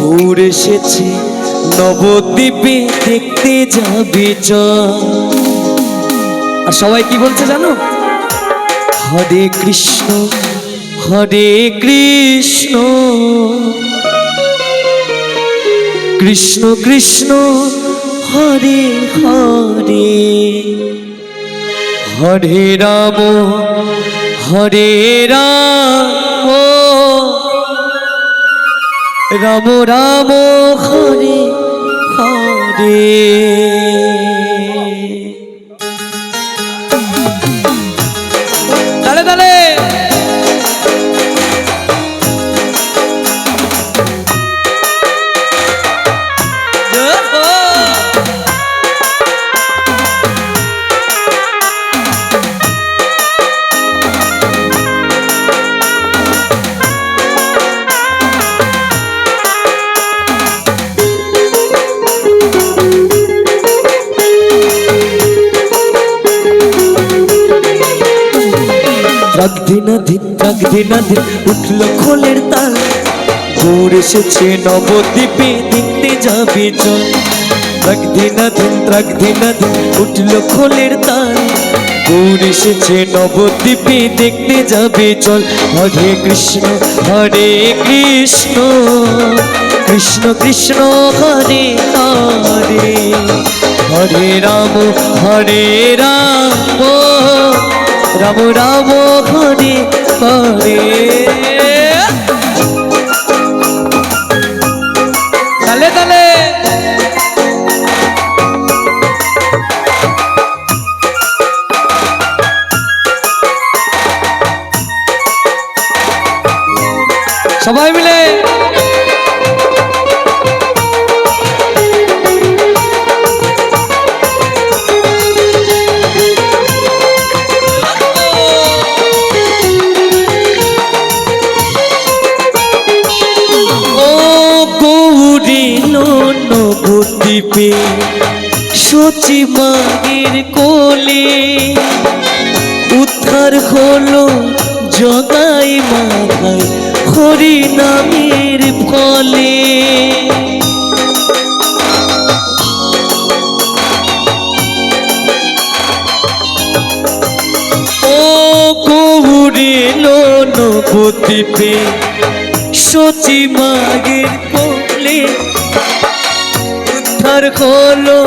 গৌর এসেছে নবদ্বীপে দেখতে যাবে চল। আর সবাই কি বলছে জানো? হরে কৃষ্ণ হরে কৃষ্ণ কৃষ্ণ কৃষ্ণ হরে হরে হরে রাম হরে রাম রাম রাম হরে হরে। তালে তালে দিন উঠল খোলের তাল, গৌর এসেছে নবদ্বীপে দেখতে যাবে চল। দিন উঠল খোলের তাল, গৌর এসেছে নবদ্বীপে দেখতে যাবে চল। হরে কৃষ্ণ কৃষ্ণ কৃষ্ণ হরে হরে হরে রাম রাম রাম হরে হরে। তালে তালে সবাই মিলে নবদ্বীপে সচি মায়ের কোলে, উদ্ধার হলো জগাই মাথায় হরি নামের ফলে। ও গৌরে নবদ্বীপে সচি মায়ের কোলে, উদ্ধার হলো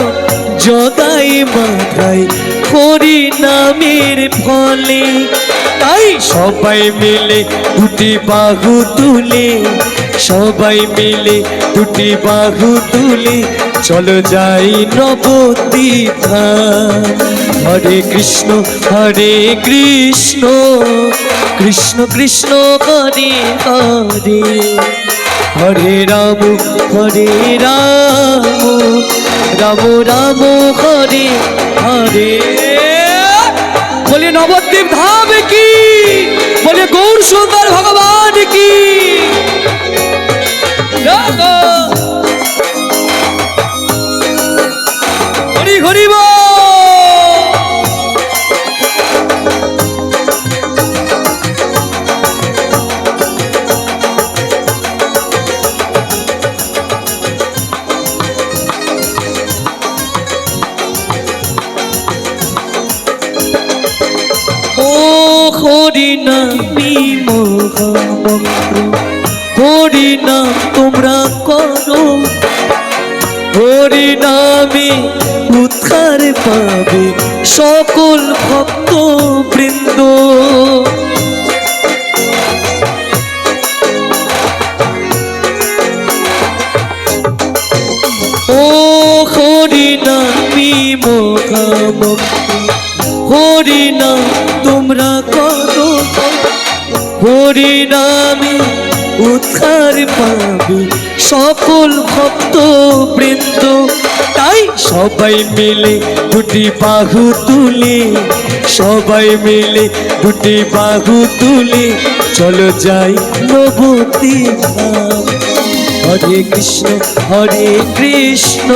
জগাই মাথায় হরি নামের ফলে। তাই সবাই মিলে দুটি বাহু তুলে, সবাই মিলে দুটি বাহু তুলে চলো যাই নবদ্বীপ ধাম। হরে কৃষ্ণ কৃষ্ণ কৃষ্ণ হরে হরে হরে রাম রাম রাম হরে হরে। বলিए নবদ্বীপ ধাম কি, বলিए গৌর সুন্দর ভগবান কি। হরি হরি বল। হরি নামে মহামন্ত্র, হরি নাম তোমরা করো, হরি নামে উদ্ধার পাবে সকল ভক্ত বৃন্দ। ও হরি নামে মহামন্ত্র, হরি নাম তোমরা করো, হরি নামে উদ্ধার পাবে সকল ভক্ত বৃন্দ। তাই সবাই মিলে দুটি বাহু তুলে, সবাই মিলে দুটি বাহু তুলে চলো যাই নবদ্বীপ ধাম। হরে কৃষ্ণ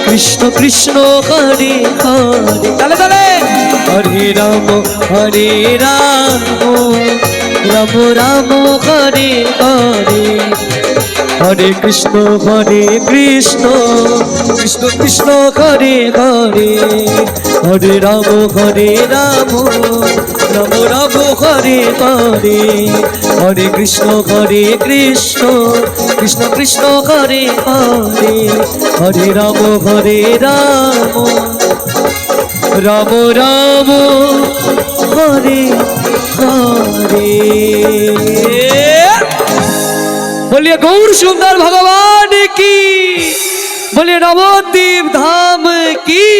কৃষ্ণ কৃষ্ণ হরে হরে। তালে তালে হরে রাম রাম রাম হরে হরে হরে কৃষ্ণ কৃষ্ণ কৃষ্ণ হরে হরে, হরে রাম রাম রাম হরে হরে, হরে কৃষ্ণ কৃষ্ণ কৃষ্ণ হরে হরে, হরে রাম রাম রাম হরে হরে। बोलिए गौर सुंदर भगवान की, बोलिए नवद्वीप धाम की।